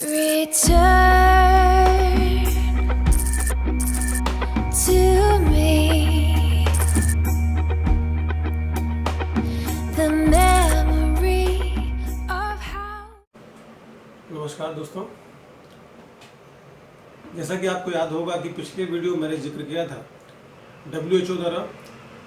Return to me the memory of how. नमस्कार दोस्तों, जैसा कि आपको याद होगा कि पिछले वीडियो मैंने जिक्र किया था WHO द्वारा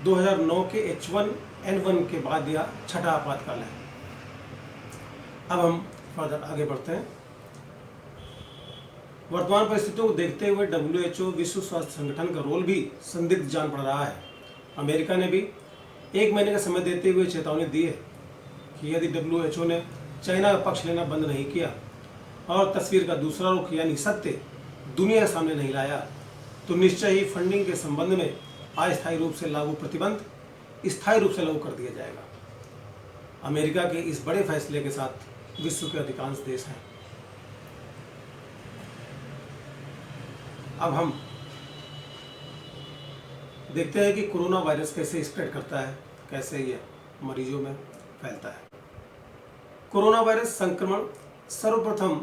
2009 के H1N1 के बाद यह छठा आपातकाल है। अब हम फर्दर आगे बढ़ते हैं। वर्तमान परिस्थितियों को देखते हुए WHO विश्व स्वास्थ्य संगठन का रोल भी संदिग्ध जान पड़ रहा है। अमेरिका ने भी 1 महीने का समय देते हुए चेतावनी दी है कि यदि WHO ने चाइना का पक्ष लेना बंद नहीं किया और तस्वीर का दूसरा रुख यानी सत्य दुनिया के सामने नहीं लाया तो निश्चय ही फंडिंग के संबंध में अस्थायी रूप से लागू प्रतिबंध स्थायी रूप से लागू कर दिया जाएगा। अमेरिका के इस बड़े फैसले के साथ विश्व के अधिकांश देश हैं। अब हम देखते हैं कि कोरोना वायरस कैसे स्प्रेड करता है, कैसे यह मरीजों में फैलता है। कोरोना वायरस संक्रमण सर्वप्रथम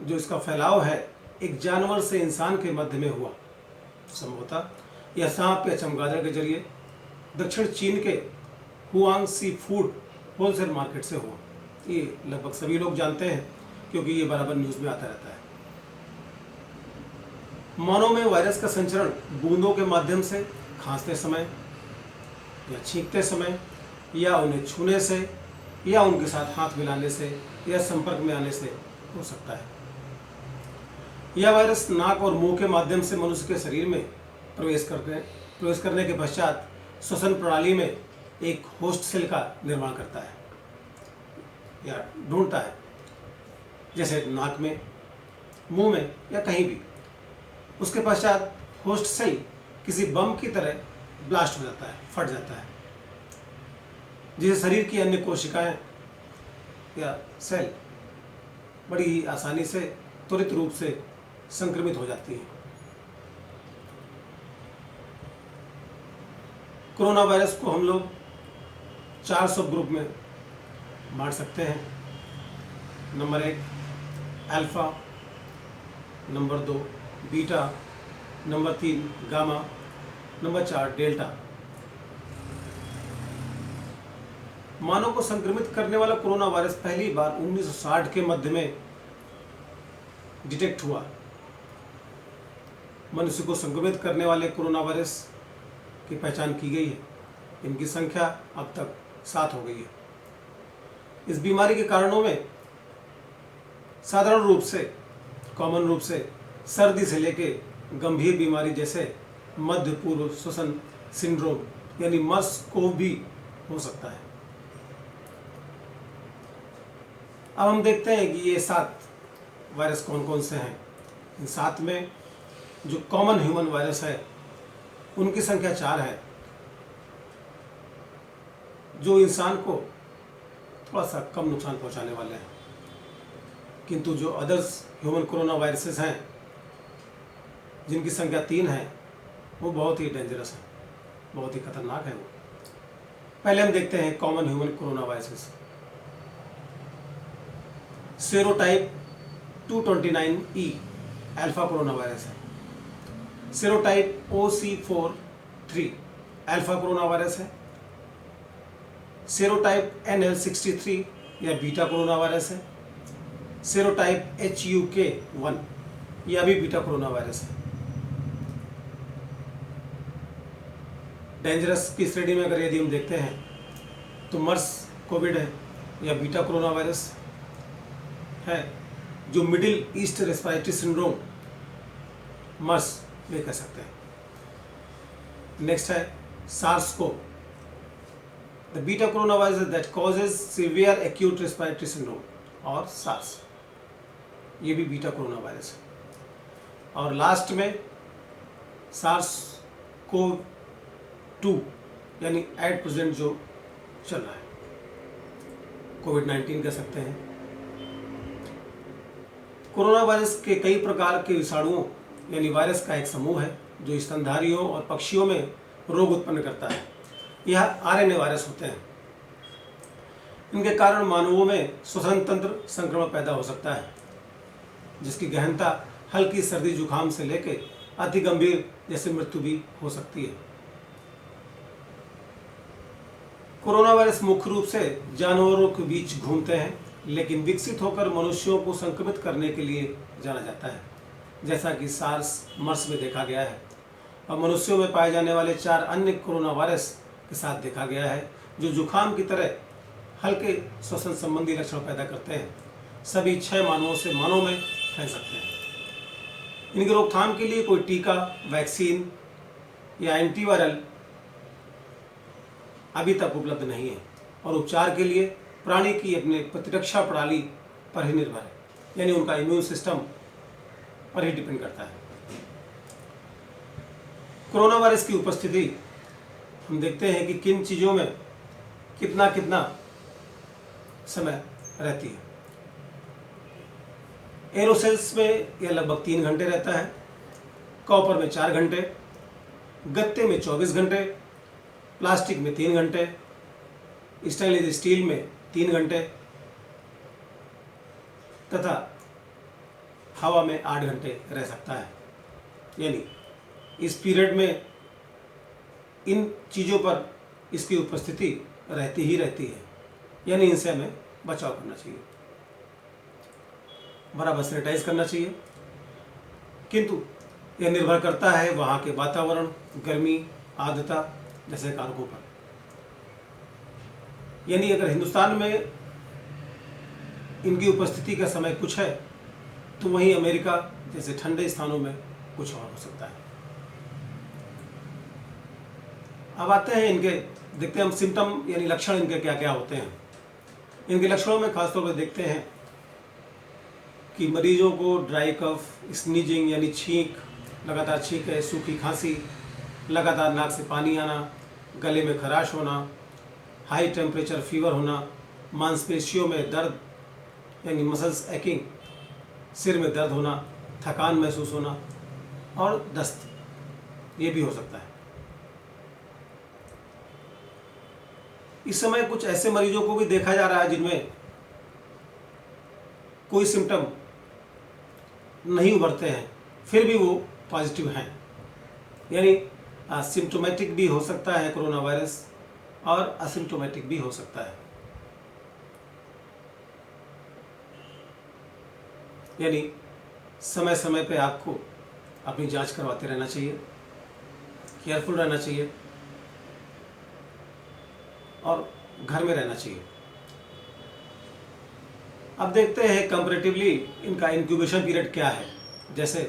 जो इसका फैलाव है एक जानवर से इंसान के मध्य में हुआ। संभवतः यह सांप या चमगादड़ के जरिए दक्षिण चीन के Huang sea food wholesale market से हुआ। ये लगभग सभी लोग जानते हैं क्योंकि ये बराबर न्यूज़ में आता रहता है। मानव में वायरस का संचरण बूंदों के माध्यम से खांसते समय या छींकते समय या उन्हें छूने से या उनके साथ हाथ मिलाने से या संपर्क में आने से हो सकता है। यह वायरस नाक और मुंह के माध्यम से मनुष्य के शरीर में प्रवेश करने के पश्चात श्वसन प्रणाली में एक होस्ट सेल का निर्माण करता है या ढूंढता है, जैसे नाक में, मुंह में या कहीं भी। उसके पश्चात होस्ट सेल किसी बम की तरह ब्लास्ट हो जाता है, फट जाता है, जिसे शरीर की अन्य कोशिकाएं या सेल बड़ी ही आसानी से त्वरित रूप से संक्रमित हो जाती हैं। कोरोना वायरस को हम लोग 4 सब ग्रुप में बांट सकते हैं। Number 1 alpha, number 2 beta, number 3 gamma, number 4 delta. मानव को संक्रमित करने वाला कोरोना वायरस पहली बार 1960 के मध्य में डिटेक्ट हुआ। मनुष्य को संक्रमित करने वाले कोरोना वायरस की पहचान की गई है। इनकी संख्या अब तक 7 हो गई है। इस बीमारी के कारणों में साधारण रूप से, कॉमन रूप से सर्दी से लेके गंभीर बीमारी जैसे मध्य पूर्व श्वसन सिंड्रोम यानी मर्स को भी हो सकता है। अब हम देखते हैं कि ये 7 वायरस कौन कौन से हैं। इन 7 में जो कॉमन ह्यूमन वायरस है उनकी संख्या 4 है, जो इंसान को थोड़ा सा कम नुकसान पहुंचाने वाले हैं। किंतु जो अदर्स ह्यूमन कोरोना वायरसेस हैं जिनकी संख्या 3 है वो बहुत ही डेंजरस है, बहुत ही खतरनाक है वो। पहले हम देखते हैं common human corona viruses. Serotype 229E alpha corona virus है। Serotype OC43 alpha corona virus है। सेरोटाइप NL63 या बीटा कोरोना वायरस है। सेरोटाइप HUK1 यह भी बीटा कोरोना वायरस है। डेंजरस की श्रेणी में अगर यदि हम देखते हैं तो मर्स कोविड है या बीटा कोरोना वायरस है, जो मिडिल ईस्ट रेस्पिरेटरी सिंड्रोम मर्स में कह सकते हैं। नेक्स्ट है SARS-CoV, the beta corona virus that causes severe acute respiratory syndrome और सार्स, ये भी बीटा कोरोना वायरस है। और लास्ट में SARS-CoV-2 यानी एट प्रेजेंट जो चल रहा है, कोविड-19 कह सकते हैं। कोरोना वायरस के कई प्रकार के विषाणुओं यानी वायरस का एक समूह है जो स्तनधारियों और पक्षियों में रोग उत्पन्न करता है। यह RNA वायरस होते हैं। इनके कारण मानवों में श्वसन तंत्र संक्रमण पैदा हो सकता है। जिसकी गहनता हल्की सर्दी जुकाम से लेकर अति गंभीर जैसे मृत्यु भी हो सकती है। कोरोना वायरस मुख्य रूप से जानवरों के बीच घूमते हैं, लेकिन विकसित होकर मनुष्यों को संक्रमित करने के लिए जाना जाता है, जैसा कि सार्स मर्स में देखा गया है और मनुष्यों में पाए जाने वाले 4 अन्य कोरोना वायरस के साथ देखा गया है, जो जुकाम की तरह हल्के श्वसन संबंधी लक्षण पैदा करते हैं। सभी 6 मानवों से मानव में फैल सकते हैं। इनकी रोकथाम के लिए कोई टीका, वैक्सीन या एंटीवायरल अभी तक उपलब्ध नहीं है और उपचार के लिए प्राणी की अपने प्रतिरक्षा प्रणाली पर ही निर्भर है, यानी उनका इम्यून सिस्टम पर ही डिपेंड करता है। कोरोना वायरस की उपस्थिति हम देखते हैं कि किन चीज़ों में कितना कितना समय रहती है। एरोसेल्स में यह लगभग 3 घंटे रहता है, कॉपर में 4 घंटे, गत्ते में 24 घंटे, प्लास्टिक में 3 घंटे, स्टेनलेस स्टील में 3 घंटे तथा हवा में 8 घंटे रह सकता है। यानी इस पीरियड में इन चीज़ों पर इसकी उपस्थिति रहती ही रहती है, यानी इनसे हमें बचाव करना चाहिए, बराबर सैनिटाइज करना चाहिए। किंतु यह निर्भर करता है वहाँ के वातावरण, गर्मी, आर्द्रता जैसे कारकों पर। यानी अगर हिंदुस्तान में इनकी उपस्थिति का समय कुछ है, तो वहीं अमेरिका जैसे ठंडे स्थानों में कुछ और हो सकता है। अब आते हैं इनके, देखते हैं हम सिम्टम यानी लक्षण इनके क्या क्या होते हैं। इनके लक्षणों में खासतौर पर देखते हैं कि मरीजों को ड्राई कफ, स्नीजिंग यानी छींक, लगातार छींक है, सूखी खांसी, लगातार नाक से पानी आना, गले में खराश होना, हाई टेम्परेचर फीवर होना, मांसपेशियों में दर्द यानी मसल्स एक्टिंग, सिर में दर्द होना, थकान महसूस होना और दस्त, ये भी हो सकता है। इस समय कुछ ऐसे मरीजों को भी देखा जा रहा है जिनमें कोई सिम्टम नहीं उभरते हैं, फिर भी वो पॉजिटिव हैं, यानी सिम्टोमेटिक भी हो सकता है कोरोना वायरस और असिम्टोमेटिक भी हो सकता है। यानी समय समय पे आपको अपनी जांच करवाते रहना चाहिए, केयरफुल रहना चाहिए और घर में रहना चाहिए। अब देखते हैं कंपैरेटिवली इनका इंक्यूबेशन पीरियड क्या है। जैसे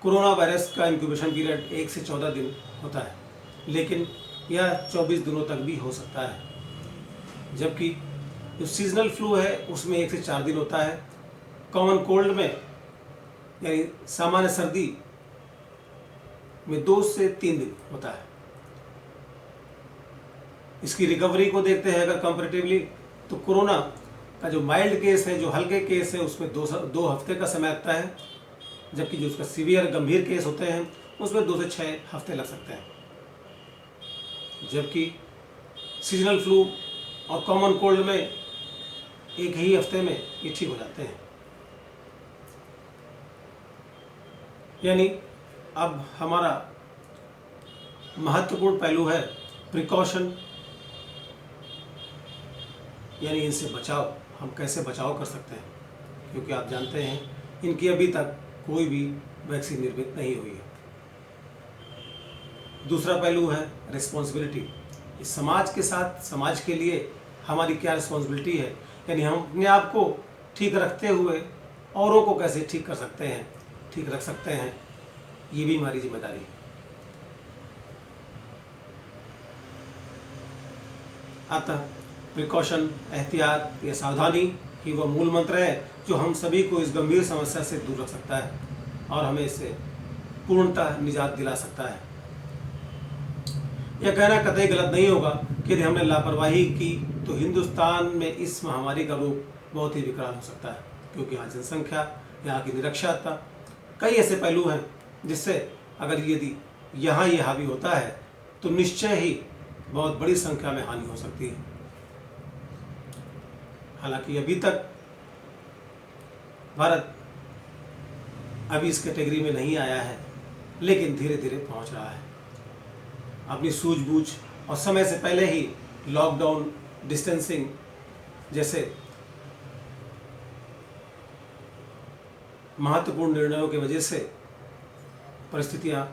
कोरोना वायरस का इंक्यूबेशन पीरियड 1 से 14 दिन होता है, लेकिन यह 24 दिनों तक भी हो सकता है। जबकि जो सीजनल फ्लू है उसमें 1 से 4 दिन होता है। कॉमन कोल्ड में यानी सामान्य सर्दी में 2 से 3 दिन होता है। इसकी रिकवरी को देखते हैं अगर कंपैरेटिवली, तो कोरोना का जो माइल्ड केस है, जो हल्के केस है, उसमें 2 हफ्ते का समय लगता है, जबकि जो उसका सीवियर गंभीर केस होते हैं उसमें 2 से 6 हफ्ते लग सकते हैं। जबकि सीजनल फ्लू और कॉमन कोल्ड में 1 ही हफ्ते में ये ठीक हो जाते हैं। यानी अब हमारा महत्वपूर्ण पहलू है प्रिकॉशन, यानी इनसे बचाव, हम कैसे बचाव कर सकते हैं, क्योंकि आप जानते हैं इनकी अभी तक कोई भी वैक्सीन निर्मित नहीं हुई है। दूसरा पहलू है रिस्पॉन्सिबिलिटी। इस समाज के साथ, समाज के लिए हमारी क्या रिस्पॉन्सिबिलिटी है, यानी हम अपने आप को ठीक रखते हुए औरों को कैसे ठीक कर सकते हैं, ठीक रख सकते हैं, ये भी हमारी जिम्मेदारी है। अतः प्रिकॉशन, एहतियात या सावधानी ही वह मूल मंत्र है जो हम सभी को इस गंभीर समस्या से दूर रख सकता है और हमें इससे पूर्णतः निजात दिला सकता है। यह कहना कतई गलत नहीं होगा कि यदि हमने लापरवाही की तो हिंदुस्तान में इस महामारी का रूप बहुत ही विकराल हो सकता है, क्योंकि यहाँ जनसंख्या, यहाँ की निरक्षरता, कई ऐसे पहलू हैं जिससे अगर यदि यहाँ ये हावी होता है तो निश्चय ही बहुत बड़ी संख्या में हानि हो सकती है। हालांकि अभी तक भारत अभी इस कैटेगरी में नहीं आया है, लेकिन धीरे धीरे पहुंच रहा है। अपनी सूझबूझ और समय से पहले ही लॉकडाउन, डिस्टेंसिंग जैसे महत्वपूर्ण निर्णयों की वजह से परिस्थितियां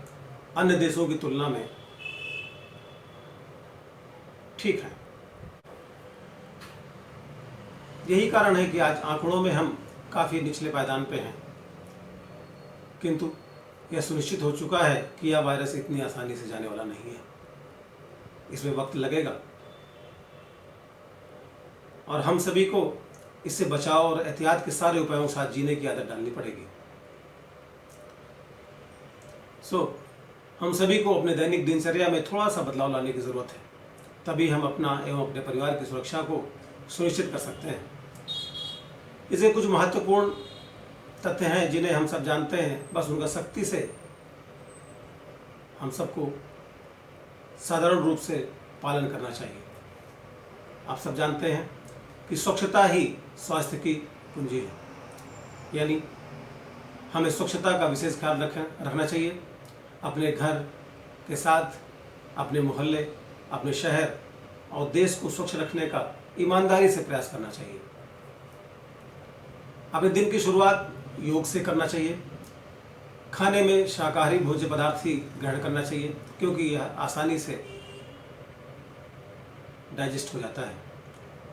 अन्य देशों की तुलना में ठीक है। यही कारण है कि आज आंकड़ों में हम काफ़ी निचले पायदान पे हैं, किंतु यह सुनिश्चित हो चुका है कि यह वायरस इतनी आसानी से जाने वाला नहीं है। इसमें वक्त लगेगा और हम सभी को इससे बचाव और एहतियात के सारे उपायों के साथ जीने की आदत डालनी पड़ेगी। हम सभी को अपने दैनिक दिनचर्या में थोड़ा सा बदलाव लाने की ज़रूरत है, तभी हम अपना एवं अपने परिवार की सुरक्षा को सुनिश्चित कर सकते हैं। इसके कुछ महत्वपूर्ण तथ्य हैं जिन्हें हम सब जानते हैं, बस उनका सख्ती से हम सबको साधारण रूप से पालन करना चाहिए। आप सब जानते हैं कि स्वच्छता ही स्वास्थ्य की कुंजी है, यानी हमें स्वच्छता का विशेष ख्याल रखना चाहिए। अपने घर के साथ, अपने मोहल्ले, अपने शहर और देश को स्वच्छ रखने का ईमानदारी से प्रयास करना चाहिए। अपने दिन की शुरुआत योग से करना चाहिए। खाने में शाकाहारी भोज्य पदार्थ ही ग्रहण करना चाहिए, क्योंकि यह आसानी से डाइजेस्ट हो जाता है।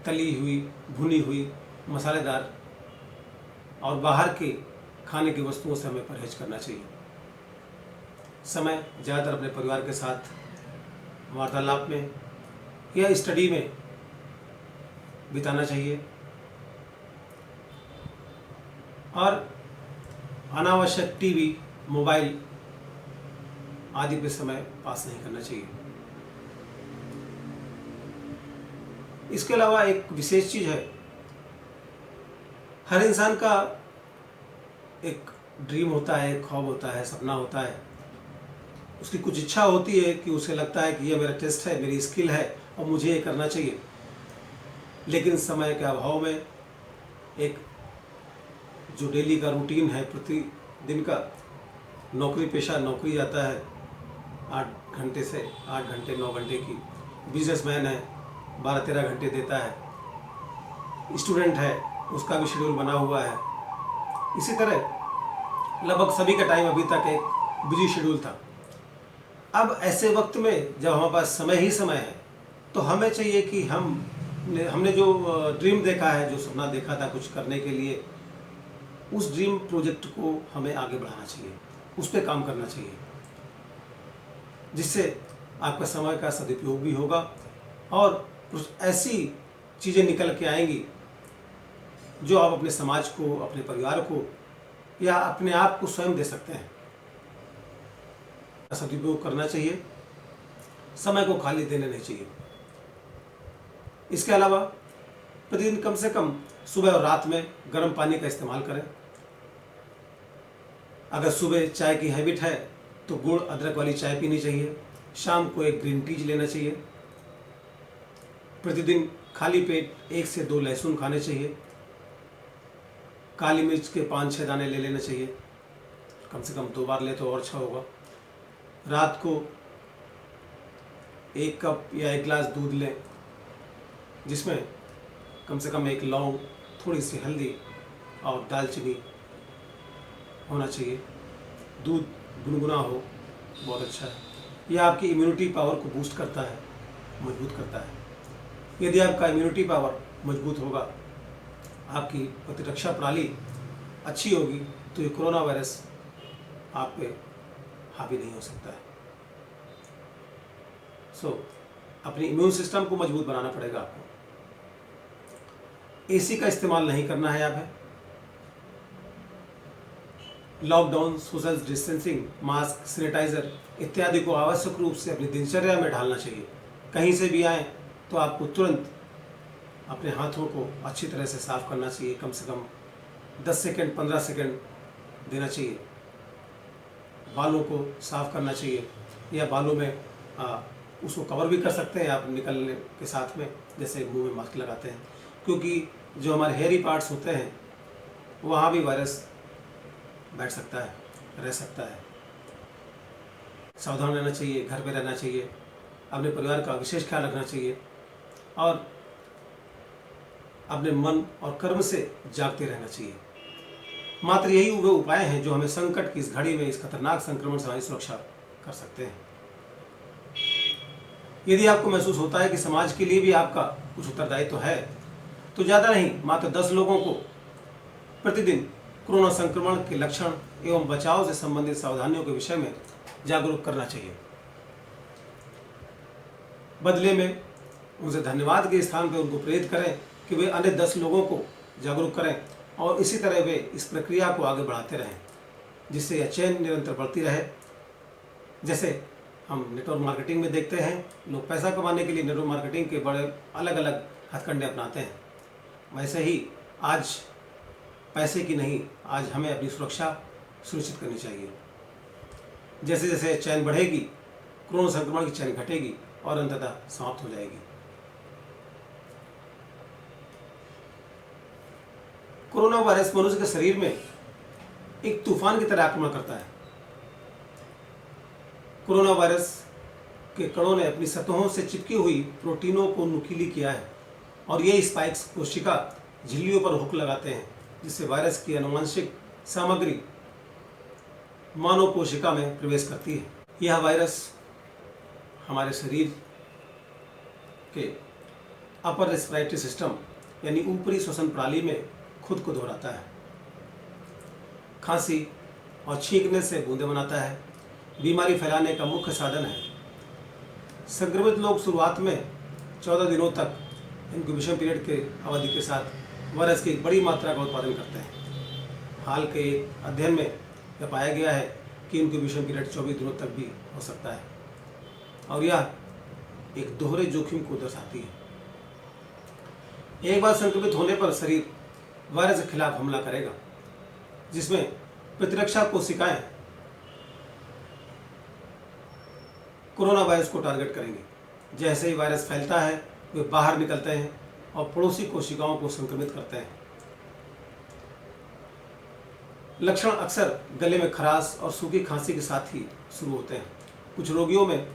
तली हुई, भुनी हुई, मसालेदार और बाहर के खाने की वस्तुओं से हमें परहेज करना चाहिए। समय ज़्यादातर अपने परिवार के साथ वार्तालाप में या स्टडी में बिताना चाहिए और अनावश्यक टीवी, मोबाइल आदि पे समय पास नहीं करना चाहिए। इसके अलावा एक विशेष चीज़ है, हर इंसान का एक ड्रीम होता है, ख्वाब होता है, सपना होता है। उसकी कुछ इच्छा होती है कि उसे लगता है कि यह मेरा टेस्ट है, मेरी स्किल है और मुझे ये करना चाहिए। लेकिन समय के अभाव में एक जो डेली का रूटीन है, प्रतिदिन का नौकरी पेशा नौकरी जाता है 8 घंटे से 8 घंटे 9 घंटे की, बिजनेसमैन है 12-13 घंटे देता है, स्टूडेंट है उसका भी शेड्यूल बना हुआ है। इसी तरह लगभग सभी का टाइम अभी तक एक बिजी शेड्यूल था। अब ऐसे वक्त में जब हमारे पास समय ही समय है, तो हमें चाहिए कि हमने जो ड्रीम देखा है, जो सपना देखा था कुछ करने के लिए, उस ड्रीम प्रोजेक्ट को हमें आगे बढ़ाना चाहिए, उस पर काम करना चाहिए, जिससे आपका समय का सदुपयोग भी होगा और कुछ ऐसी चीज़ें निकल के आएंगी जो आप अपने समाज को, अपने परिवार को या अपने आप को स्वयं दे सकते हैं। सदुपयोग करना चाहिए, समय को खाली देना नहीं चाहिए। इसके अलावा प्रतिदिन कम से कम सुबह और रात में गर्म पानी का इस्तेमाल करें। अगर सुबह चाय की हैबिट है तो गुड़ अदरक वाली चाय पीनी चाहिए। शाम को एक ग्रीन टी लेना चाहिए। प्रतिदिन खाली पेट 1 से 2 लहसुन खाने चाहिए। काली मिर्च के 5-6 दाने ले लेना चाहिए, कम से कम 2 बार ले तो और अच्छा होगा। रात को 1 कप या 1 गिलास दूध लें, जिसमें कम से कम 1 लौंग, थोड़ी सी हल्दी और दालचीनी होना चाहिए। दूध गुनगुना हो, बहुत अच्छा है। यह आपकी इम्यूनिटी पावर को बूस्ट करता है, मजबूत करता है। यदि आपका इम्यूनिटी पावर मजबूत होगा, आपकी प्रतिरक्षा प्रणाली अच्छी होगी, तो ये कोरोना वायरस आप पे हावी नहीं हो सकता है। अपनी इम्यून सिस्टम को मजबूत बनाना पड़ेगा आपको। एसी का इस्तेमाल नहीं करना है। आप lockdown, social distancing, mask, sanitizer इत्यादि को आवश्यक रूप से अपनी दिनचर्या में ढालना चाहिए। कहीं से भी आए तो आपको तुरंत अपने हाथों को अच्छी तरह से साफ करना चाहिए। कम से कम 10 सेकंड 15 सेकंड देना चाहिए। बालों को साफ करना चाहिए, या बालों में उसको कवर भी कर सकते हैं आप निकलने के साथ में, जैसे मुंह में मास्क लगाते हैं, क्योंकि जो हमारे हेयरी पार्ट्स होते हैं वहाँ भी वायरस बैठ सकता है, रह सकता है। सावधान रहना चाहिए, घर पे रहना चाहिए, अपने परिवार का विशेष ख्याल रखना चाहिए और अपने मन और कर्म से जागते रहना चाहिए। मात्र यही वे उपाय हैं जो हमें संकट की इस घड़ी में, इस खतरनाक संक्रमण से हमारी सुरक्षा कर सकते हैं। यदि आपको महसूस होता है कि समाज के लिए भी आपका कुछ उत्तरदायित्व है, तो ज़्यादा नहीं, मात्र 10 लोगों को प्रतिदिन कोरोना संक्रमण के लक्षण एवं बचाव से संबंधित सावधानियों के विषय में जागरूक करना चाहिए। बदले में उनसे धन्यवाद के स्थान पर उनको प्रेरित करें कि वे अन्य 10 लोगों को जागरूक करें और इसी तरह वे इस प्रक्रिया को आगे बढ़ाते रहें, जिससे यह चेन निरंतर बढ़ती रहे। जैसे हम नेटवर्क मार्केटिंग में देखते हैं, लोग पैसा कमाने के लिए नेटवर्क मार्केटिंग के बड़े अलग अलग हथकंडे अपनाते हैं। वैसे ही आज पैसे की नहीं, आज हमें अपनी सुरक्षा सुनिश्चित करनी चाहिए। जैसे जैसे चैन बढ़ेगी, कोरोना संक्रमण की चैन घटेगी और अंततः समाप्त हो जाएगी। कोरोना वायरस मनुष्य के शरीर में एक तूफान की तरह आक्रमण करता है। कोरोना वायरस के कणों ने अपनी सतहों से चिपकी हुई प्रोटीनों को नुकीली किया है और ये स्पाइक्स कोशिका झिल्लियों पर हुक लगाते हैं, जिससे वायरस की आनुवंशिक सामग्री मानव कोशिका में प्रवेश करती है। यह वायरस हमारे शरीर के अपर रेस्पिरेटरी सिस्टम यानी ऊपरी श्वसन प्रणाली में खुद को दोहराता है। खांसी और छींकने से बूंदें बनाता है। बीमारी फैलाने का मुख्य साधन है। संक्रमित लोग शुरुआत में 14 दिनों तक इंक्यूबेशन पीरियड के अवधि के साथ वायरस की एक बड़ी मात्रा का उत्पादन करते हैं। हाल के एक अध्ययन में यह पाया गया है कि इंक्यूबेशन पीरियड 24 दिनों तक भी हो सकता है और यह एक दोहरे जोखिम को दर्शाती है। एक बार संक्रमित होने पर शरीर वायरस के खिलाफ हमला करेगा, जिसमें प्रतिरक्षा कोशिकाएं कोरोना वायरस को टारगेट करेंगे। जैसे ही वायरस फैलता है, वे बाहर निकलते हैं और पड़ोसी कोशिकाओं को संक्रमित करते हैं। लक्षण अक्सर गले में खराश और सूखी खांसी के साथ ही शुरू होते हैं। कुछ रोगियों में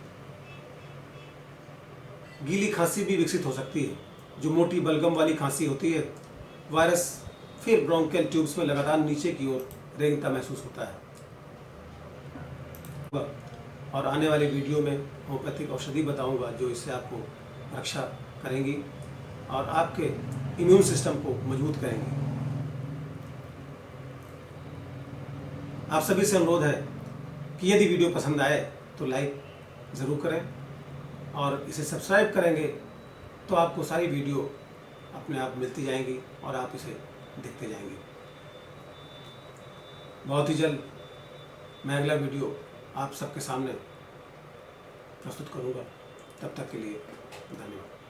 गीली खांसी भी विकसित हो सकती है, जो मोटी बलगम वाली खांसी होती है। वायरस फिर ब्रोंकियल ट्यूब्स में लगातार नीचे की ओर रेंगता महसूस होता है। और आने वाले वीडियो में होम्योपैथिक औषधि बताऊंगा जो इससे आपको रक्षा करेंगी और आपके इम्यून सिस्टम को मजबूत करेंगी। आप सभी से अनुरोध है कि यदि वीडियो पसंद आए तो लाइक ज़रूर करें और इसे सब्सक्राइब करेंगे तो आपको सारी वीडियो अपने आप मिलती जाएंगी और आप इसे देखते जाएंगे। बहुत ही जल्द मैं अगला वीडियो आप सबके सामने प्रस्तुत करूंगा। तब तक के लिए धन्यवाद।